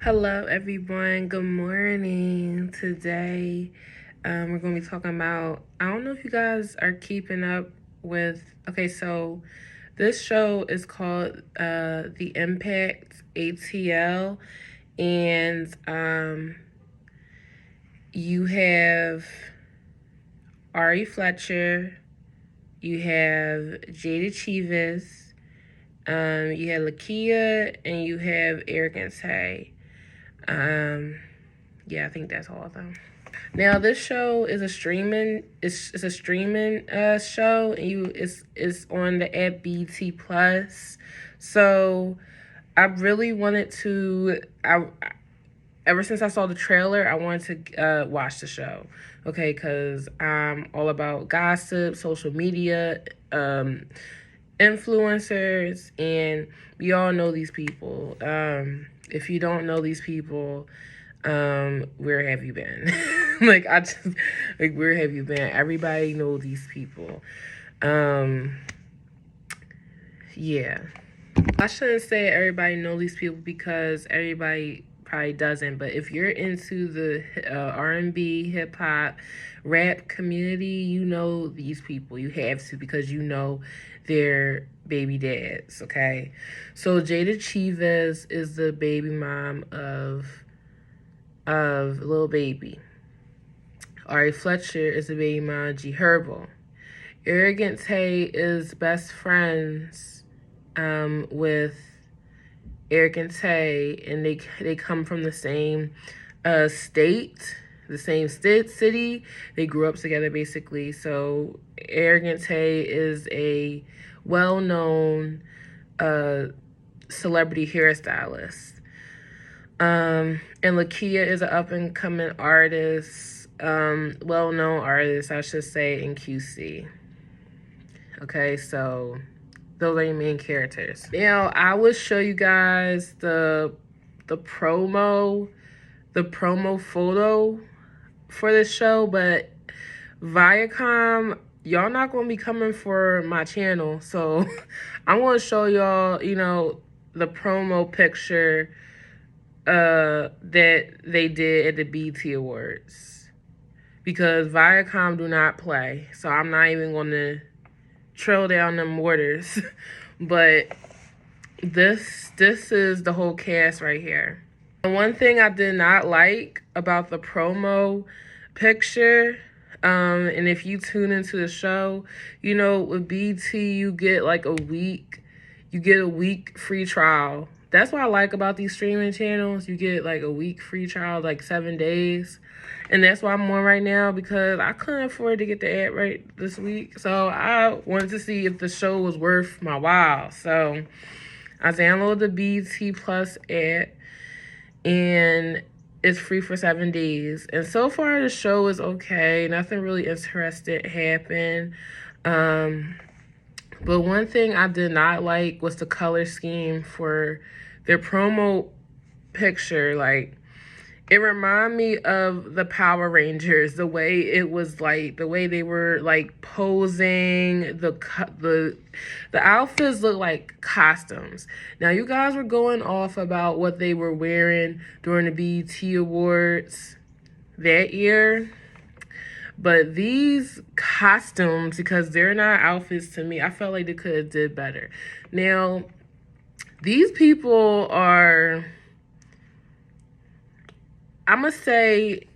Hello, everyone. Good morning. Today, we're going to be talking about. I don't know if you guys are keeping up with. Okay, so this show is called the Impact ATL, and you have Ari Fletcher, you have Jayda Cheaves, you have Lakia, and you have Eric and Tay. Yeah, I think that's all of them. Now this show is a streaming. It's a streaming show, and it's on the app BT Plus. So I really wanted to. Ever since I saw the trailer, I wanted to watch the show. Okay, because I'm all about gossip, social media, influencers, and we all know these people. If you don't know these people, where have you been? Where have you been? Everybody know these people. Yeah. I shouldn't say everybody know these people because everybody probably doesn't, but if you're into the R&B, hip hop, rap community, you know these people. You have to because you know their baby dads, okay? So Jayda Cheaves is the baby mom of Lil Baby. Ari Fletcher is the baby mom of G Herbo. Arrogant Tay is best friends with Eric and Tay, and they come from the same state, the same city. They grew up together basically. So Eric and Tay is a well-known celebrity hairstylist. And Lakia is an up-and-coming artist, well-known artist, I should say, in QC. Okay, so those are your main characters. Now, I will show you guys the promo photo for this show, but Viacom, y'all not gonna be coming for my channel, so I'm gonna show y'all, the promo picture that they did at the BET Awards, because Viacom do not play, so I'm not even gonna trail down them waters. But this is the whole cast right here. And one thing I did not like about the promo picture, and if you tune into the show, with BT you get like a week free trial. That's what I like about these streaming channels. You get like a week free trial, like 7 days. And that's why I'm on right now, because I couldn't afford to get the ad right this week. So I wanted to see if the show was worth my while. So I downloaded the BT Plus app, and it's free for 7 days. And so far the show is okay. Nothing really interesting happened. But one thing I did not like was the color scheme for their promo picture. Like, it reminded me of the Power Rangers, the way it was, like, the way they were, like, posing. The outfits look like costumes. Now, you guys were going off about what they were wearing during the BET Awards that year. But these costumes, because they're not outfits to me, I felt like they could have did better. Now, these people are, I'm going to say,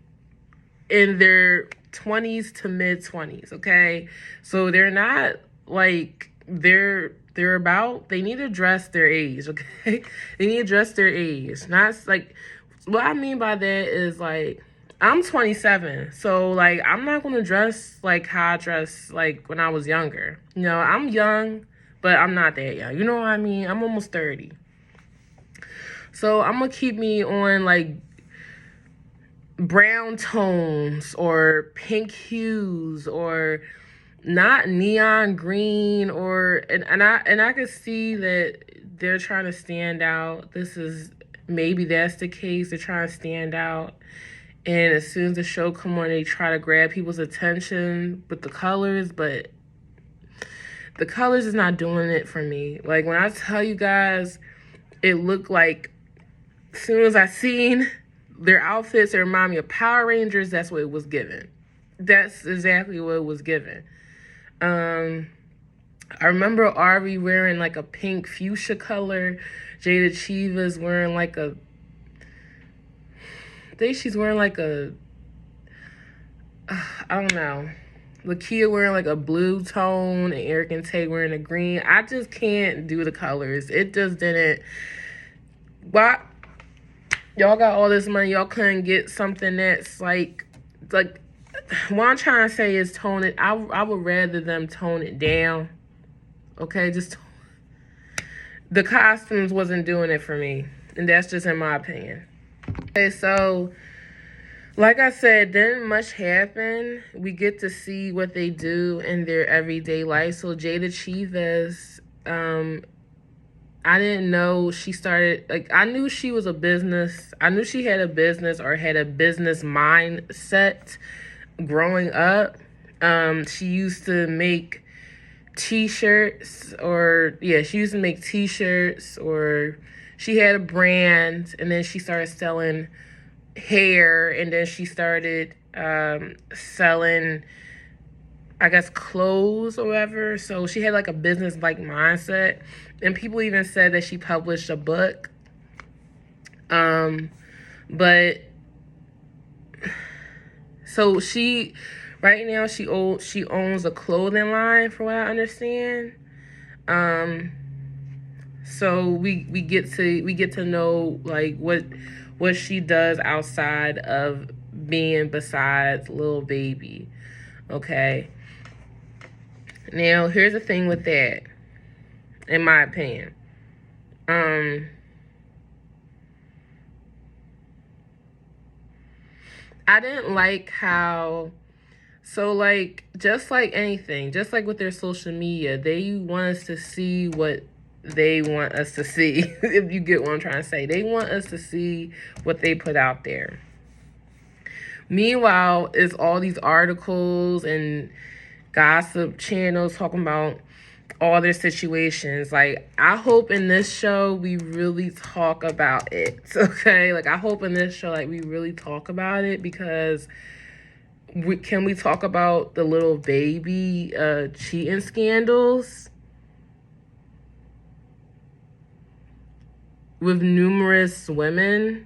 in their 20s to mid-20s, okay? So they're not, like, they need to dress their age, okay? They need to dress their age. Not, like, what I mean by that is, like, I'm 27, so, like, I'm not going to dress like how I dressed, like, when I was younger. I'm young, but I'm not that young. You know what I mean? I'm almost 30. So I'm going to keep me on, like, brown tones or pink hues, or not neon green, and I could see that they're trying to stand out. Maybe that's the case. They're trying to stand out. And as soon as the show come on, they try to grab people's attention with the colors, but the colors is not doing it for me. Like, when I tell you guys, it looked like as soon as I seen their outfits, it reminded me of Power Rangers. That's what it was given. That's exactly what it was given. I remember Ari wearing like a pink fuchsia color. Jayda Cheaves wearing like a, I think she's wearing like a, I don't know. Lakia wearing like a blue tone and Eric and Tay wearing a green. I just can't do the colors. It just didn't. Why? Y'all got all this money. Y'all couldn't get something that's like what I'm trying to say is tone it. I would rather them tone it down. Okay, just the costumes wasn't doing it for me. And that's just in my opinion. Okay, so like I said, didn't much happen. We get to see what they do in their everyday life. So Jayda Cheaves, I didn't know she started, like, I knew she was a business. I knew she had a business or had a business mindset growing up. She used to make t-shirts or she used to make t-shirts, or she had a brand, and then she started selling hair, and then she started selling, I guess, clothes or whatever. So she had like a business like mindset, and people even said that she published a book. But so she right now she owns a clothing line, from what I understand. So we get to know like what she does outside of being besides Lil Baby. Okay. Now here's the thing with that, in my opinion. I didn't like how, so like, just like anything, just like with their social media, they want us to see what they want us to see, if you get what I'm trying to say. They want us to see what they put out there. Meanwhile, it's all these articles and gossip channels talking about all their situations. Like, I hope in this show we really talk about it, okay? Like, I hope in this show, like, we really talk about it, because can we talk about the Lil Baby cheating scandals with numerous women?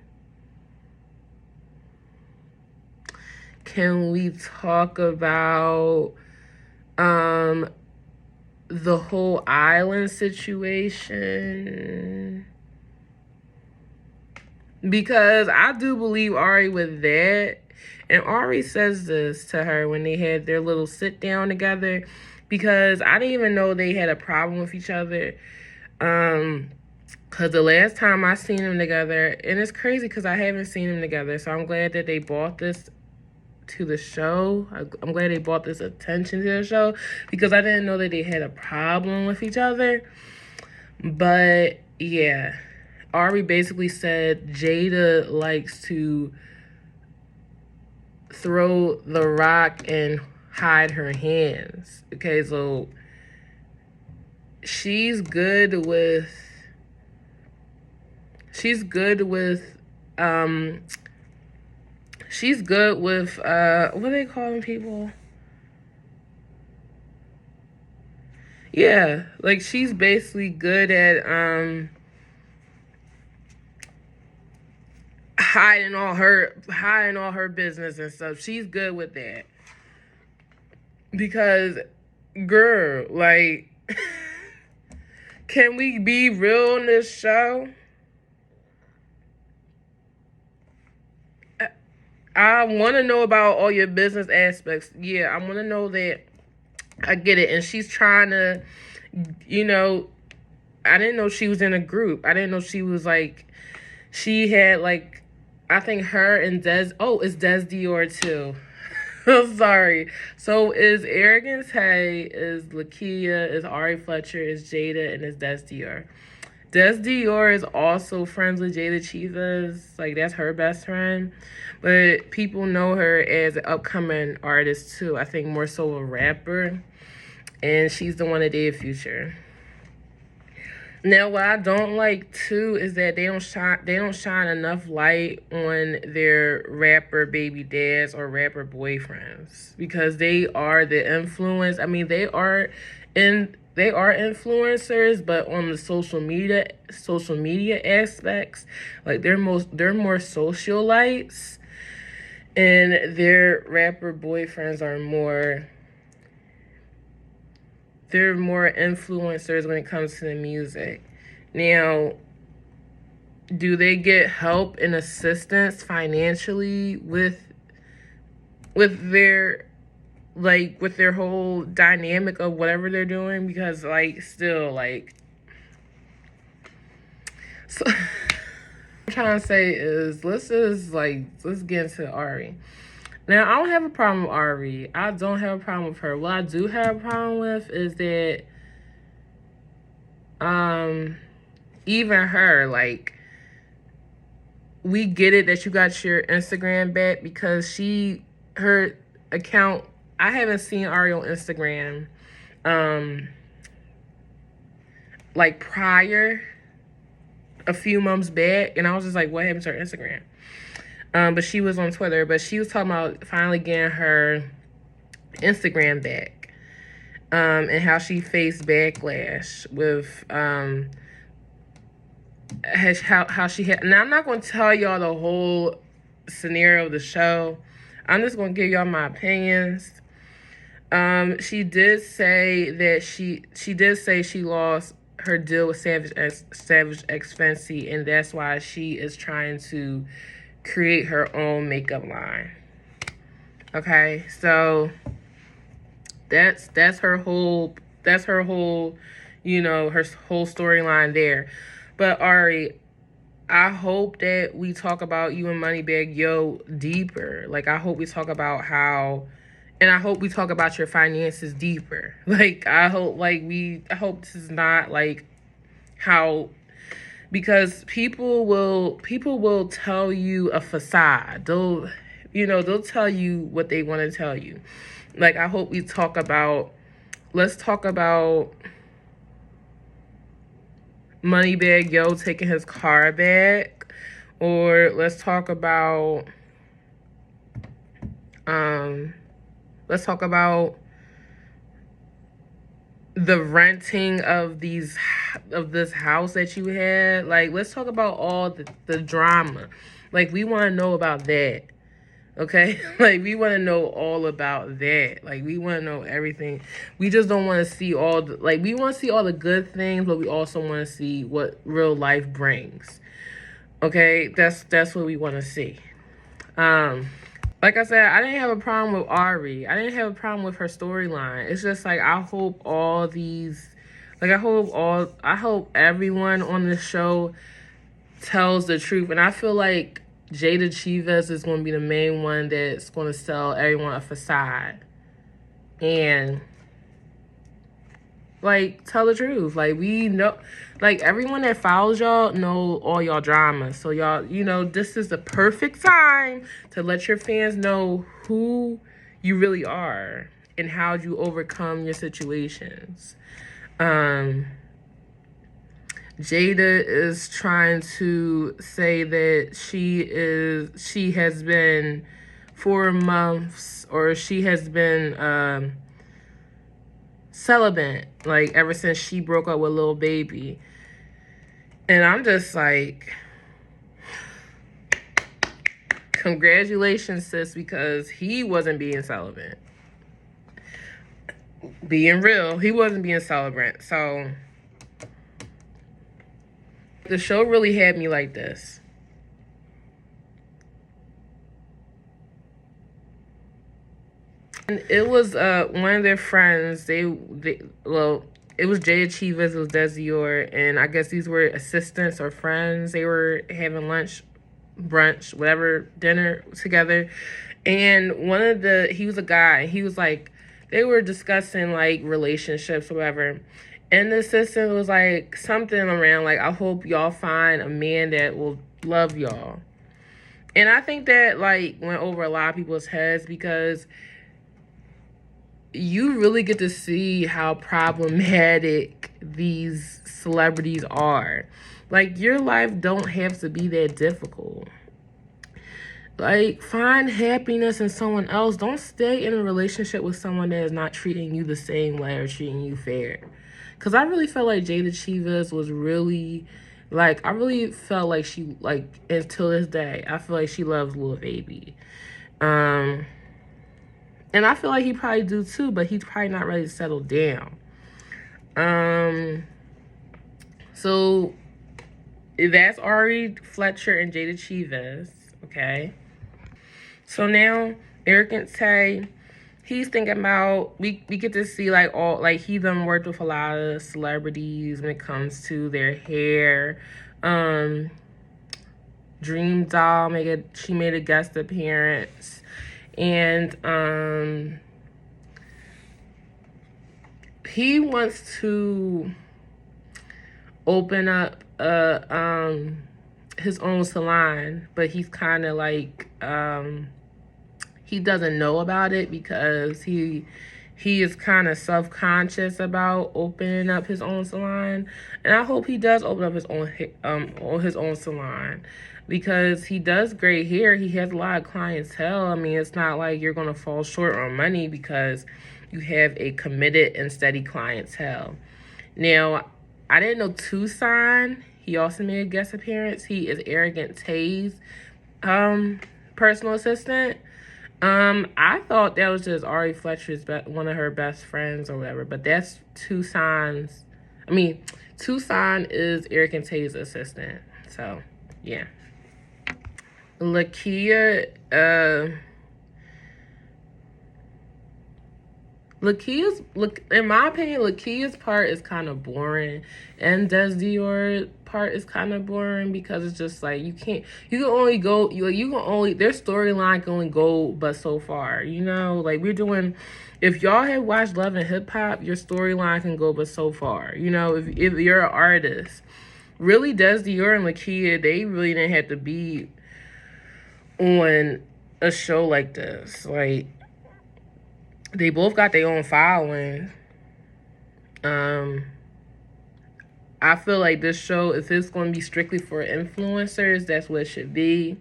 Can we talk about the whole island situation? Because I do believe Ari with that. And Ari says this to her when they had their little sit down together, because I didn't even know they had a problem with each other. Because the last time I seen them together, and it's crazy because I haven't seen them together, so I'm glad that they brought this to the show. I'm glad they brought this attention to the show, because I didn't know that they had a problem with each other. But yeah, Ari basically said Jayda likes to throw the rock and hide her hands. Okay, so she's good with what are they calling people? Yeah, like, she's basically good at hiding all her business and stuff. She's good with that. Because, girl, like, can we be real in this show? I want to know about all your business aspects. Yeah, I want to know that. I get it. And she's trying to, I didn't know she was in a group. I didn't know she was like, she had like, I think her and it's Des Dior too. I'm sorry. So is Eric and Tay, is Lakia, is Ari Fletcher, is Jayda, and is Des Dior. Des Dior is also friends with Jayda Cheaves. Like, that's her best friend. But people know her as an upcoming artist too. I think more so a rapper. And she's the one that dated Future. Now, what I don't like too is that they don't shine enough light on their rapper baby dads or rapper boyfriends, because they are the influence. I mean, they are influencers, but on the social media aspects, like they're more socialites, and their rapper boyfriends are more, they're more influencers when it comes to the music. Now, do they get help and assistance financially with their, like, with their whole dynamic of whatever they're doing? Because, like, still, like, so what I'm trying to say is, let's get into Ari. Now, I don't have a problem with Ari. I don't have a problem with her. What I do have a problem with is that even her, like, we get it that you got your Instagram back, because her account, I haven't seen Ari on Instagram like prior, a few months back, and I was just like, what happened to her Instagram? But she was on Twitter, but she was talking about finally getting her Instagram back, and how she faced backlash with how she had. Now, I'm not going to tell y'all the whole scenario of the show. I'm just going to give y'all my opinions. She did say that she lost her deal with Savage X Fenty, and that's why she is trying to create her own makeup line. Okay, so that's her whole her whole storyline there. But Ari, I hope that we talk about you and Moneybagg Yo deeper. Like, I hope we talk about and I hope we talk about your finances deeper. Like, I hope this is not like how, because people will tell you a facade. They'll tell you what they want to tell you. Like, I hope we talk about, let's talk about Moneybagg Yo taking his car back, or let's talk about the renting of this house that you had. Like, let's talk about all the drama. Like, we want to know about that. Okay? Like, we want to know all about that. Like, we want to know everything. We just don't want to see we want to see all the good things, but we also want to see what real life brings. Okay? That's what we want to see. Like I said, I didn't have a problem with Ari. I didn't have a problem with her storyline. It's just like, I hope I hope everyone on the show tells the truth. And I feel like Jayda Cheaves is going to be the main one that's going to sell everyone a facade. And, like, tell the truth. Like, we know, like, everyone that follows y'all know all y'all dramas. So y'all, this is the perfect time to let your fans know who you really are and how you overcome your situations. Jayda is trying to say that she has been 4 months, or she has been celibate, like, ever since she broke up with Lil Baby. And I'm just like, congratulations, sis, because he wasn't being celibate. Being real, he wasn't being celibate. So the show really had me like this. And it was one of their friends. It was Jayda Cheaves, it was Desior, and I guess these were assistants or friends. They were having lunch, brunch, whatever, dinner together. And he was a guy. He was like, they were discussing, like, relationships or whatever. And the assistant was like something around, like, I hope y'all find a man that will love y'all. And I think that, like, went over a lot of people's heads, because you really get to see how problematic these celebrities are. Like, your life don't have to be that difficult. Like, find happiness in someone else. Don't stay in a relationship with someone that is not treating you the same way or treating you fair. Because I really felt like Jayda Cheaves was really, like, I really felt like she, like, until this day, I feel like she loves Lil Baby. And I feel like he probably do too, but he's probably not ready to settle down. So that's Ari, Fletcher, and Jayda Cheaves, okay? So now, Eric and Tay, he's thinking about, we get to see, like, all, like, he done worked with a lot of celebrities when it comes to their hair. Dream Doll, she made a guest appearance. And, he wants to open up his own salon, but he's kind of like, he doesn't know about it because he is kind of self-conscious about opening up his own salon. And I hope he does open up his own salon, because he does great hair. He has a lot of clientele. I mean, it's not like you're going to fall short on money because you have a committed and steady clientele. Now, I didn't know Tucson, he also made a guest appearance. He is Arrogant Tay's personal assistant. I thought that was just Ari Fletcher's one of her best friends or whatever, but that's Tucson is Arrogant Tay's assistant. So, yeah. Lakia, in my opinion, Lakia's part is kind of boring, and Des Dior's part is kind of boring because it's just like their storyline can only go but so far, you know? Like, if y'all have watched Love and Hip Hop, your storyline can go but so far, you know? If you're an artist, really, Des Dior and Lakia, they really didn't have to be on a show like this. Like, they both got their own following. I feel like this show, if it's going to be strictly for influencers, that's what it should be.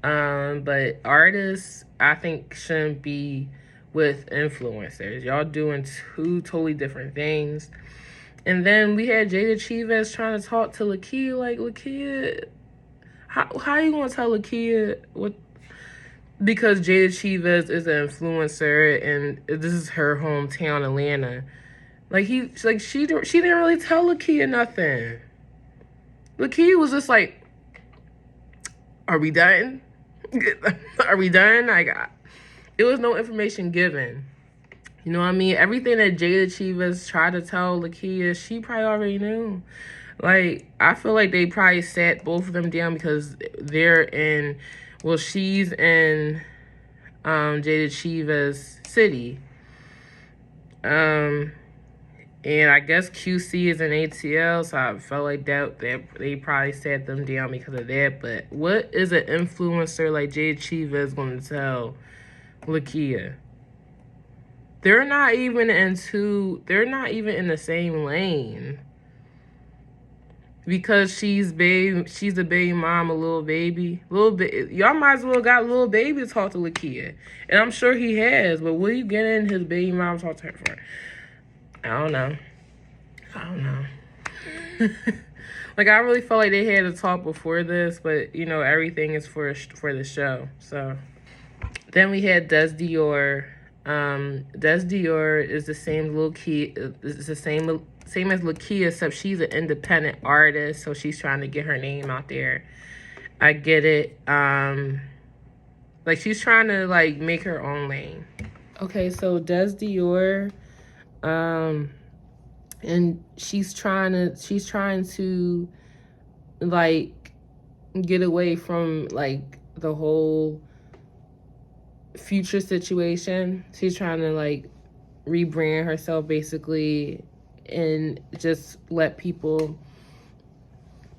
But artists, I think, shouldn't be with influencers. Y'all doing two totally different things. And then we had Jayda Cheaves trying to talk to Lakia. Like, Lakia, how you going to tell Lakia what? Because Jayda Cheaves is an influencer and this is her hometown, Atlanta. Like, she didn't really tell Lakia nothing. Lakia was just like, "Are we done? Are we done?" Like, it was no information given. You know what I mean? Everything that Jayda Cheaves tried to tell Lakia, she probably already knew. Like, I feel like they probably sat both of them down because she's in Jayda Cheaves' city. And I guess QC is in ATL, so I felt like that they probably sat them down because of that. But what is an influencer like Jayda Cheaves going to tell Lakia? They're not even in the same lane. Because she's a baby mom, a little baby. Y'all might as well got Lil Baby to talk to Lakia. And I'm sure he has, but what are you getting his baby mom to talk to her for? I don't know. Like, I really felt like they had to talk before this, but, you know, everything is for the show. So, then we had Des Dior. Des Dior is the same same as Lakia, except she's an independent artist, so she's trying to get her name out there. I get it. Like, she's trying to, like, make her own lane. Okay, so Des Dior, and she's trying to like get away from like the whole Future situation. She's trying to like rebrand herself basically and just let people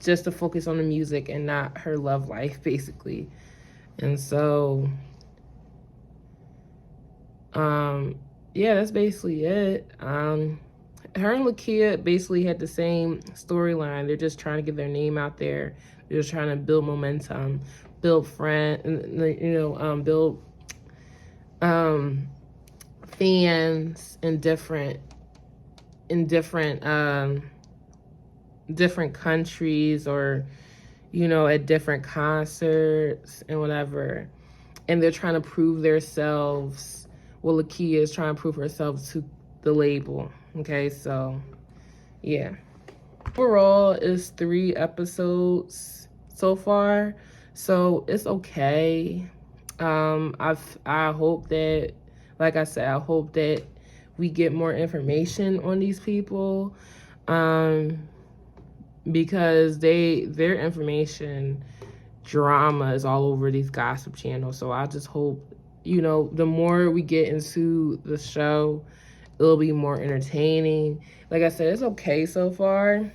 just to focus on the music and not her love life basically. And so yeah, that's basically it. her and Lakia basically had the same storyline. They're just trying to get their name out there. They're just trying to build momentum, build build fans in different countries, or at different concerts and whatever. And they're trying to prove themselves. Well, Lakia is trying to prove herself to the label. Okay, so yeah. Overall, it's 3 episodes so far, so it's okay. I hope that, like I said, I hope that we get more information on these people, because their information drama is all over these gossip channels. So I just hope, the more we get into the show, it'll be more entertaining. Like I said, it's okay so far.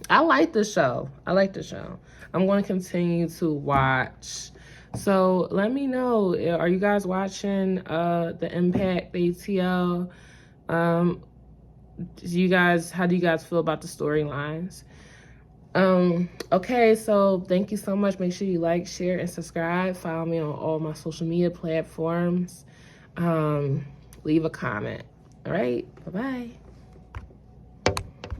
I like the show. I'm going to continue to watch. So let me know, are you guys watching the Impact ATL? How do you guys feel about the storylines? Okay, so thank you so much. Make sure you like, share, and subscribe. Follow me on all my social media platforms. Leave a comment. All right, bye-bye.